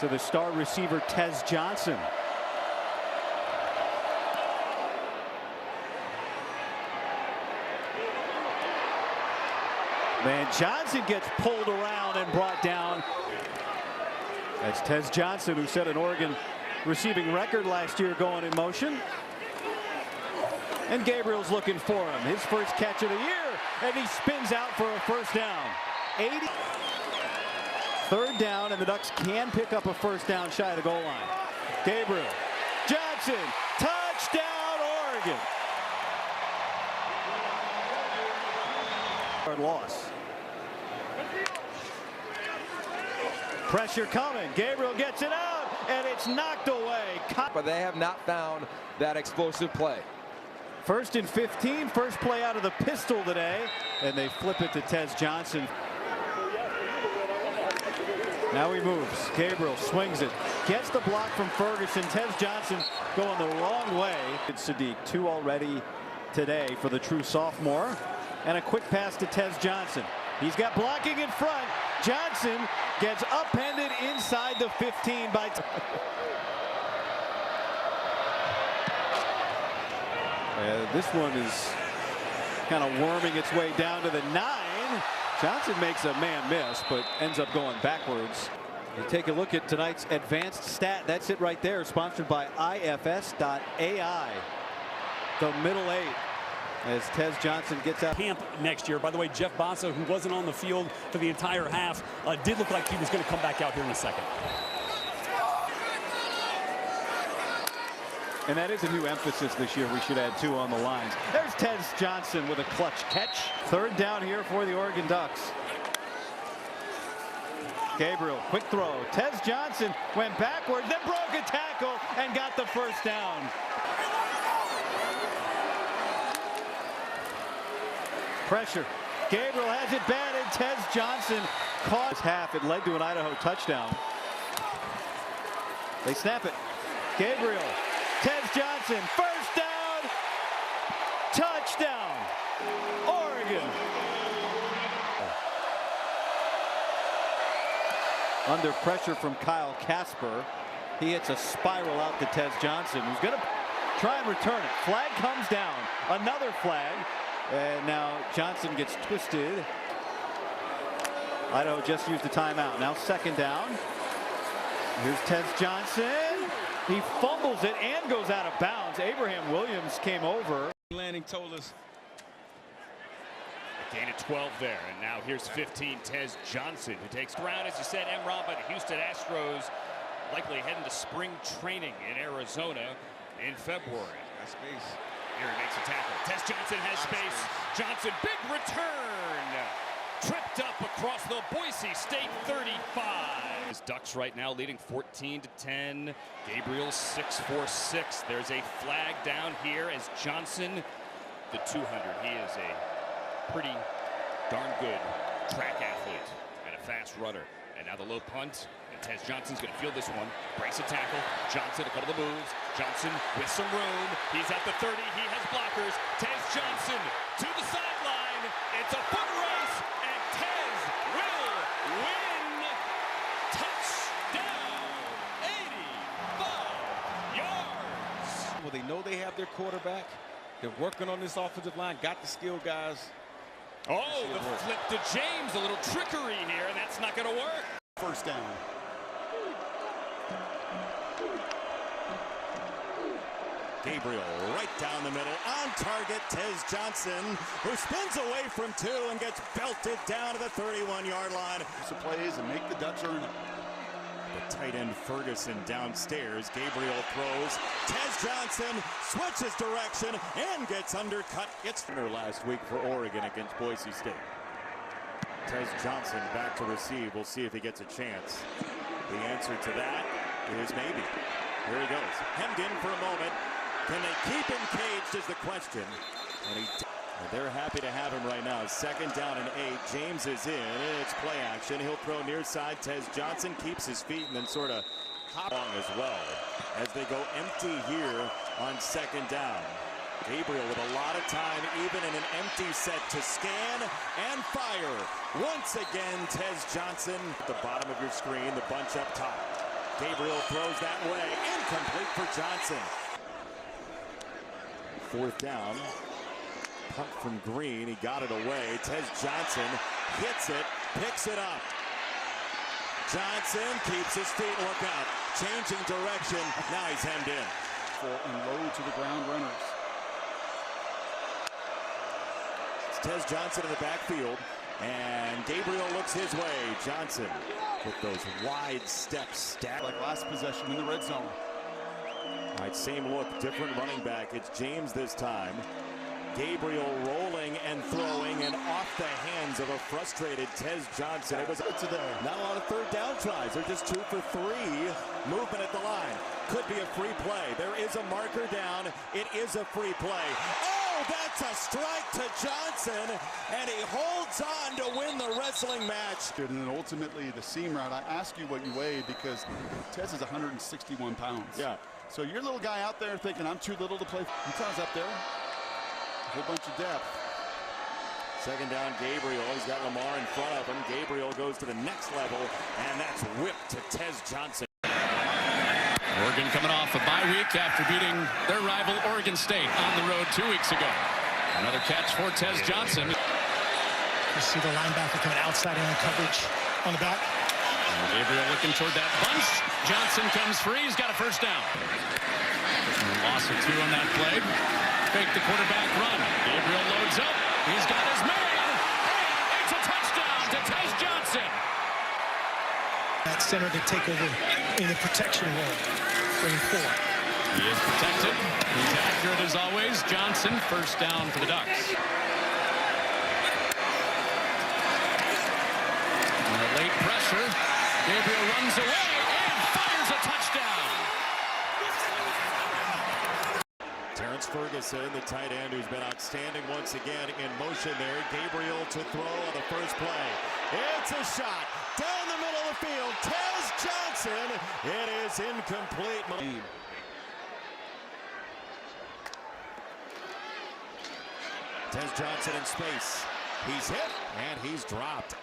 to the star receiver Tez Johnson. Man, Johnson gets pulled around and brought down. That's Tez Johnson, who set an Oregon receiving record last year, going in motion. And Gabriel's looking for him. His first catch of the year, and he spins out for a first down. 80. Third down, and the Ducks can pick up a first down shy of the goal line. Gabriel, Johnson, touchdown Oregon. Loss. Pressure coming. Gabriel gets it out, and it's knocked away. But they have not found that explosive play. 1st and 15, first play out of the pistol today, and they flip it to Tez Johnson. Now he moves. Gabriel swings it, gets the block from Ferguson. Tez Johnson going the wrong way. It's Sadiq, 2 already today for the true sophomore. And a quick pass to Tez Johnson. He's got blocking in front. Johnson gets upended inside the 15 by... This one is kind of worming its way down to the 9. Johnson makes a man miss, but ends up going backwards. You take a look at tonight's advanced stat. That's it right there, sponsored by ifs.ai. The middle 8. As Tez Johnson gets out. Camp next year. By the way, Jeff Bassa, who wasn't on the field for the entire half, did look like he was going to come back out here in a second. And that is a new emphasis this year. We should add 2 on the lines. There's Tez Johnson with a clutch catch. Third down here for the Oregon Ducks. Gabriel, quick throw. Tez Johnson went backwards, then broke a tackle and got the first down. Pressure. Gabriel has it batted. Tez Johnson caught half. It led to an Idaho touchdown. They snap it. Gabriel. Tez Johnson. First down. Touchdown. Oregon. Under pressure from Kyle Casper. He hits a spiral out to Tez Johnson, who's going to try and return it. Flag comes down. Another flag. And now Johnson gets twisted. Idaho just used a timeout. Now second down. Here's Tez Johnson. He fumbles it and goes out of bounds. Abraham Williams came over. Landing told us. A gain of 12 there. And now here's 15, Tez Johnson, who takes around, as you said, Emron by the Houston Astros. Likely heading to spring training in Arizona in February. That's space. Here he makes a tackle. Tez Johnson has space. Johnson, big return. Tripped up across the Boise State 35. His Ducks right now leading 14-10. Gabriel 6-4-6. There's a flag down here as Johnson, the 200. He is a pretty darn good track athlete and a fast runner. And now the low punt. Tez Johnson's going to field this one. Breaks a tackle. Johnson, a couple of moves. Johnson with some room. He's at the 30. He has blockers. Tez Johnson to the sideline. It's a foot race, and Tez will win. Touchdown. 85 yards. Well, they know they have their quarterback. They're working on this offensive line. Got the skill guys. Oh, the flip to James. A little trickery here, and that's not going to work. First down. Gabriel right down the middle, on target, Tez Johnson, who spins away from 2 and gets belted down to the 31-yard line. Some plays and make the Ducks earn it. The tight end Ferguson downstairs. Gabriel throws. Tez Johnson switches direction and gets undercut. It's last week for Oregon against Boise State. Tez Johnson back to receive. We'll see if he gets a chance. The answer to that is maybe. Here he goes. Hemmed in for a moment. Can they keep him caged is the question. And they're happy to have him right now. Second down and 8. James is in. It's play action. He'll throw near side. Tez Johnson keeps his feet and then sort of hop on as well as they go empty here on second down. Gabriel with a lot of time, even in an empty set, to scan and fire. Once again, Tez Johnson at the bottom of your screen, the bunch up top. Gabriel throws that way. Incomplete for Johnson. 4th down. Punt from Green. He got it away. Tez Johnson hits it, picks it up. Johnson keeps his feet. Look out. Changing direction. Now he's hemmed in. And low to the ground runners. It's Tez Johnson in the backfield. And Gabriel looks his way. Johnson with those wide steps stacked. Like last possession in the red zone. All right, same look, different running back. It's James this time. Gabriel rolling and throwing and off the hands of a frustrated Tez Johnson. It was today. Not a lot of 3rd down tries. They're just 2 for 3. Movement at the line. Could be a free play. There is a marker down. It is a free play. Oh, that's a strike to Johnson, and he holds on to win the wrestling match. And then ultimately the seam route. I ask you what you weigh because Tez is 161 pounds. Yeah. So you're a little guy out there thinking I'm too little to play. Utah's up there. A whole bunch of depth. 2nd down, Gabriel. He's got Lamar in front of him. Gabriel goes to the next level, and that's whipped to Tez Johnson. Oregon coming off a bye week after beating their rival Oregon State on the road 2 weeks ago. Another catch for Tez Johnson. You see the linebacker coming outside in coverage on the back. And Gabriel looking toward that bunch. Johnson comes free. He's got a 1st down. Loss of 2 on that play. Fake the quarterback run. Gabriel loads up. He's got his man. And it's a touchdown to Tez Johnson. That center to take over in the protection role. Bring 4. He is protected. He's accurate as always. Johnson, 1st down for the Ducks. And a late pressure. Gabriel runs away and fires a touchdown. Terrence Ferguson, the tight end, who's been outstanding once again in motion there. Gabriel to throw on the first play. It's a shot down the middle of the field. Tez Johnson. It is incomplete. Tez Johnson in space. He's hit and he's dropped.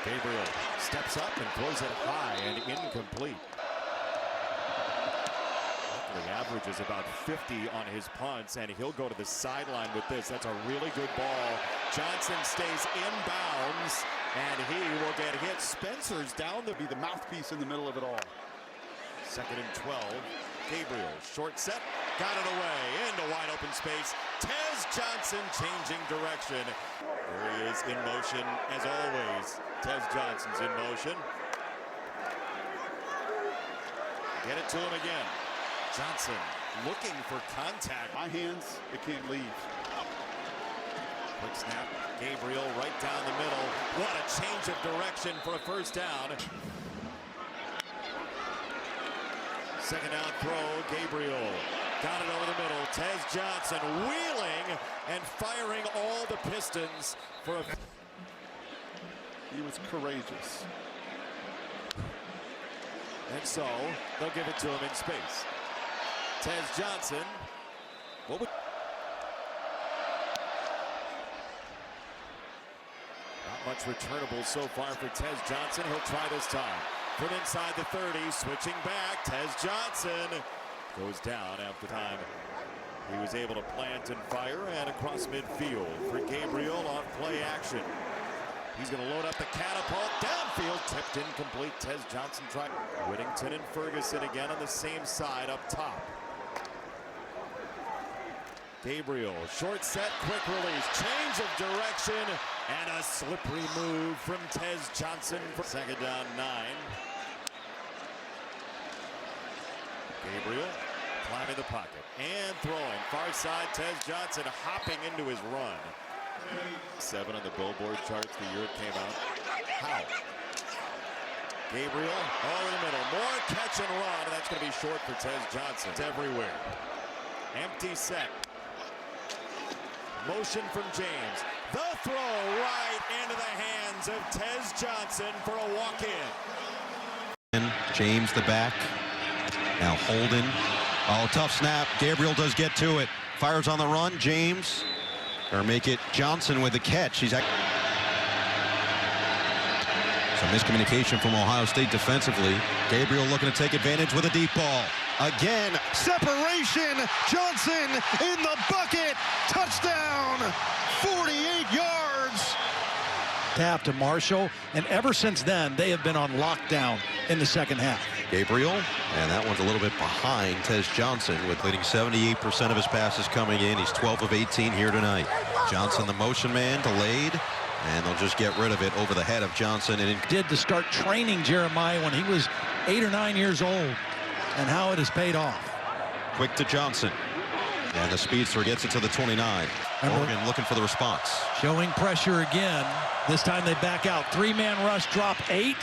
Gabriel steps up and throws it high and incomplete. The average is about 50 on his punts, and he'll go to the sideline with this. That's a really good ball. Johnson stays inbounds, and he will get hit. Spencer's down to be the mouthpiece in the middle of it all. 2nd and 12. Gabriel, short set, got it away into wide open space. Tez Johnson changing direction. There he is in motion as always. Tez Johnson's in motion. Get it to him again. Johnson looking for contact. My hands, it can't leave. Quick snap. Gabriel right down the middle. What a change of direction for a 1st down. 2nd down throw. Gabriel got it over the middle. Tez Johnson wheeling and firing all the pistons for a... He was courageous. And so they'll give it to him in space. Tez Johnson. What would... Not much returnable so far for Tez Johnson. He'll try this time. From inside the 30, switching back. Tez Johnson goes down after time. He was able to plant and fire and across midfield for Gabriel on play action. He's going to load up the catapult. Downfield, tipped incomplete. Tez Johnson tried. Whittington and Ferguson again on the same side up top. Gabriel, short set, quick release, change of direction, and a slippery move from Tez Johnson for 2nd down 9. Gabriel climbing the pocket and throwing. Far side, Tez Johnson hopping into his run. 7 on the Billboard charts the year it came out. How? Gabriel, all in the middle. More catch and run, and that's going to be short for Tez Johnson. It's everywhere. Empty set. Motion from James. The throw right into the hands of Tez Johnson for a walk-in. James the back. Now Holden. Oh, tough snap. Gabriel does get to it. Fires on the run. James. Or make it Johnson with the catch. He's Some miscommunication from Ohio State defensively. Gabriel looking to take advantage with a deep ball. Again, separation. Johnson in the bucket. Touchdown. 48 yards. Tap to Marshall, and ever since then, they have been on lockdown in the second half. Gabriel, and that one's a little bit behind Tez Johnson, with leading 78% of his passes coming in. He's 12 of 18 here tonight. Johnson, the motion man, delayed, and they'll just get rid of it over the head of Johnson. And Did to start training Jeremiah when he was 8 or 9 years old, and how it has paid off. Quick to Johnson, and the speedster gets it to the 29. Oregon looking for the response. Showing pressure again. This time they back out. 3-man rush, drop 8.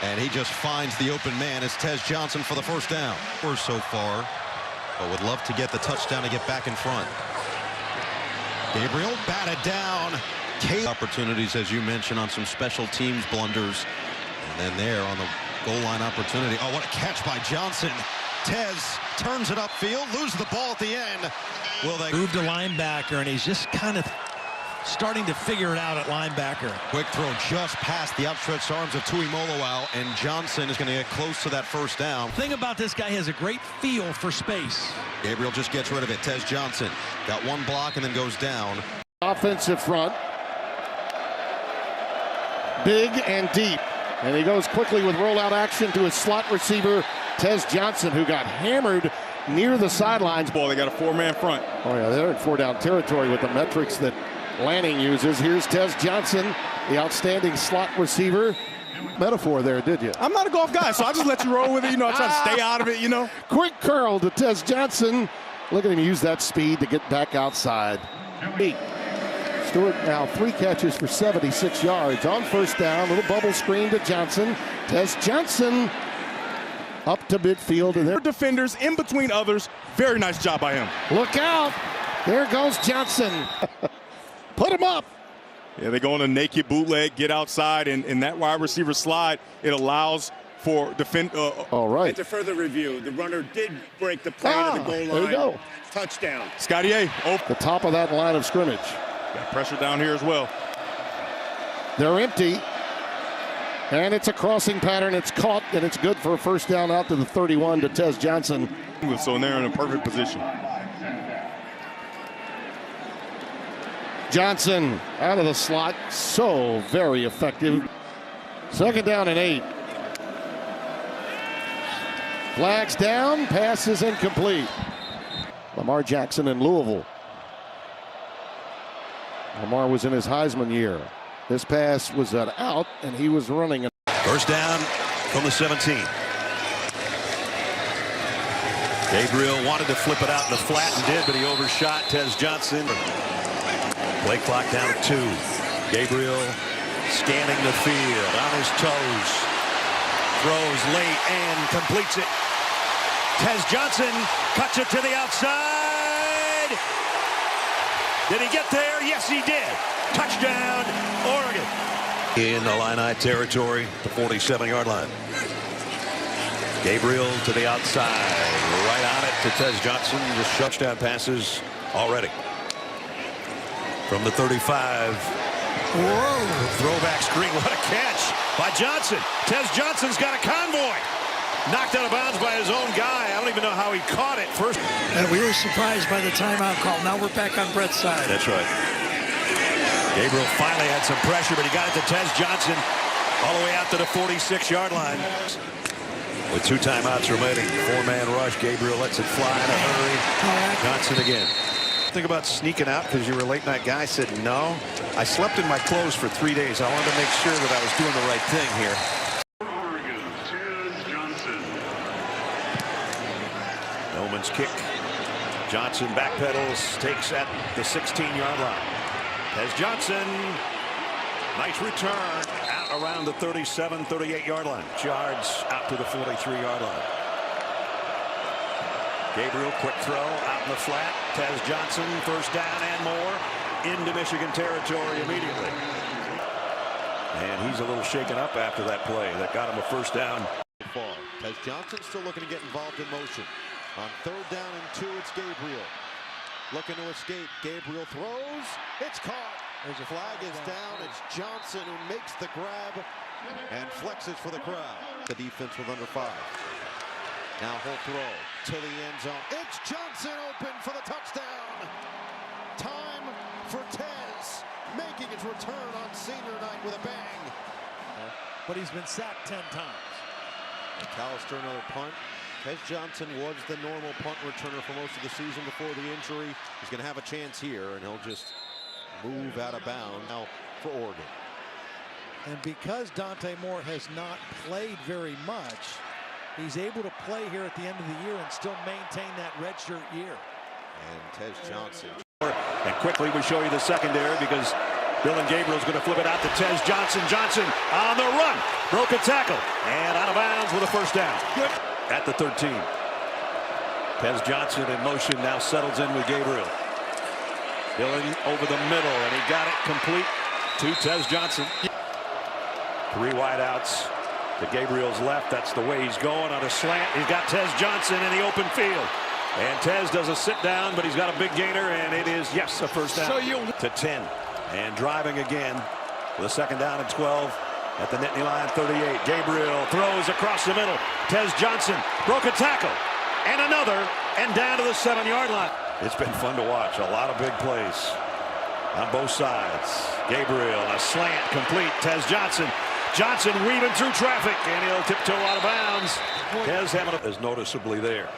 And he just finds the open man. It's Tez Johnson for the first down. So far, but would love to get the touchdown to get back in front. Gabriel batted down. Opportunities, as you mentioned, on some special teams blunders. And then there on the goal line opportunity. Oh, what a catch by Johnson. Tez turns it upfield, loses the ball at the end. Will they move to linebacker, and he's just kind of starting to figure it out at linebacker. Quick throw just past the outstretched arms of Tui Molowau, and Johnson is going to get close to that first down. The thing about this guy, has a great feel for space. Gabriel just gets rid of it. Tez Johnson got one block and then goes down. Offensive front. Big and deep. And he goes quickly with rollout action to his slot receiver, Tez Johnson, who got hammered near the sidelines. Boy, they got a 4-man front. Oh, yeah, they're in 4-down territory with the metrics that Lanning uses. Here's Tez Johnson, the outstanding slot receiver. Metaphor there, did you? I'm not a golf guy, so I just let you roll with it. You know, I try to stay out of it, you know. Quick curl to Tez Johnson. Look at him use that speed to get back outside. Stewart now 3 catches for 76 yards on first down. Little bubble screen to Johnson. Tez Johnson up to midfield, and They're defenders in between others. Very nice job by him. Look out. There goes Johnson. Put him up. Yeah, they go on a naked bootleg, get outside, and that wide receiver slide, it allows for defend. All right. And to further review, the runner did break the plane of the goal line. There you go. Touchdown. Scotty A. The top of that line of scrimmage. Got pressure down here as well. They're empty. And it's a crossing pattern. It's caught, and it's good for a first down out to the 31 to Tez Johnson. So they're in a perfect position. Johnson out of the slot. So very effective. Second down and 8. Flags down. Pass is incomplete. Lamar Jackson in Louisville. Lamar was in his Heisman year. This pass was out, and he was running. First down from the 17. Gabriel wanted to flip it out in the flat and did, but he overshot Tez Johnson. Play clock down to 2. Gabriel scanning the field on his toes. Throws late and completes it. Tez Johnson cuts it to the outside. Did he get there? Yes, he did. Touchdown, Oregon. In Illini territory, the 47-yard line. Gabriel to the outside, right on it to Tez Johnson. Just touchdown passes already. From the 35. Whoa. Throwback screen. What a catch by Johnson. Tez Johnson's got a convoy. Knocked out of bounds by his own guy. I don't even know how he caught it first. And we were surprised by the timeout call. Now we're back on Brett's side. That's right. Gabriel finally had some pressure, but he got it to Tez Johnson all the way out to the 46-yard line. With 2 timeouts remaining, 4-man rush. Gabriel lets it fly in a hurry. Johnson again. Think about sneaking out because you were a late-night guy. I said, no. I slept in my clothes for 3 days. I wanted to make sure that I was doing the right thing here. Noman's kick. Johnson backpedals, takes at the 16-yard line. Tez Johnson, nice return out around the 37, 38-yard line. Yards out to the 43-yard line. Gabriel, quick throw out in the flat. Tez Johnson, first down and more into Michigan territory immediately. And he's a little shaken up after that play that got him a first down. Tez Johnson still looking to get involved in motion. On 3rd down and 2, it's Gabriel. Looking to escape. Gabriel throws. It's caught. There's a flag is down. It's Johnson who makes the grab and flexes for the crowd. The defense with under 5. Now he'll throw to the end zone. It's Johnson open for the touchdown. Time for Tez, making his return on senior night with a bang. But he's been sacked 10 times. McAllister another punt. Tez Johnson was the normal punt returner for most of the season before the injury. He's going to have a chance here, and he'll just move out of bounds now for Oregon. And because Dante Moore has not played very much, he's able to play here at the end of the year and still maintain that redshirt year. And Tez Johnson. And quickly we show you the secondary because Dillon Gabriel's going to flip it out to Tez Johnson. Johnson on the run. Broke a tackle. And out of bounds with a first down. Good. At the 13. Tez Johnson in motion now settles in with Gabriel. Dillon over the middle, and he got it complete to Tez Johnson. 3 wideouts to Gabriel's left. That's the way he's going on a slant. He's got Tez Johnson in the open field. And Tez does a sit down, but he's got a big gainer, and it is, yes, a first down to 10. And driving again with a second down and 12 at the Nittany line, 38. Gabriel throws across the middle. Tez Johnson broke a tackle, and another, and down to the 7-yard line. It's been fun to watch. A lot of big plays on both sides. Gabriel, a slant complete. Tez Johnson. Johnson weaving through traffic, and he'll tiptoe out of bounds. Tez having is noticeably there.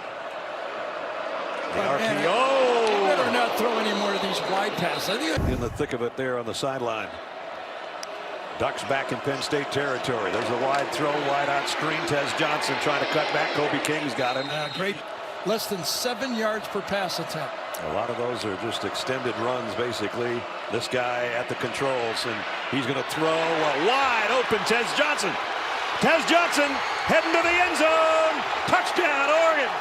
The RPO. Better not throw any more of these wide passes. In the thick of it there on the sideline. Ducks back in Penn State territory. There's a wide throw, wide out screen. Tez Johnson trying to cut back. Kobe King's got him. Great. Less than 7 yards per pass attempt. A lot of those are just extended runs, basically. This guy at the controls, and he's going to throw a wide open Tez Johnson. Tez Johnson heading to the end zone. Touchdown, Oregon.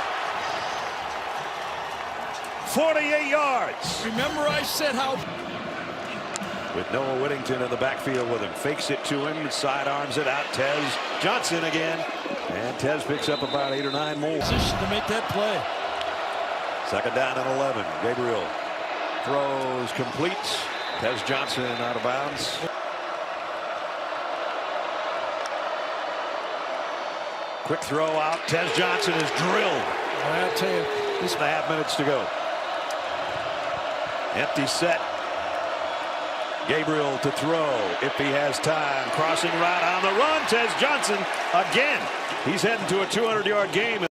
48 yards. Remember I said how... With Noah Whittington in the backfield with him. Fakes it to him, sidearms it out. Tez Johnson again. And Tez picks up about 8 or 9 more. Position to make that play. Second down and 11. Gabriel throws complete. Tez Johnson out of bounds. Quick throw out. Tez Johnson is drilled. I'll tell you. 6.5 minutes to go. Empty set. Gabriel to throw if he has time. Crossing route on the run. Tez Johnson again. He's heading to a 200-yard game.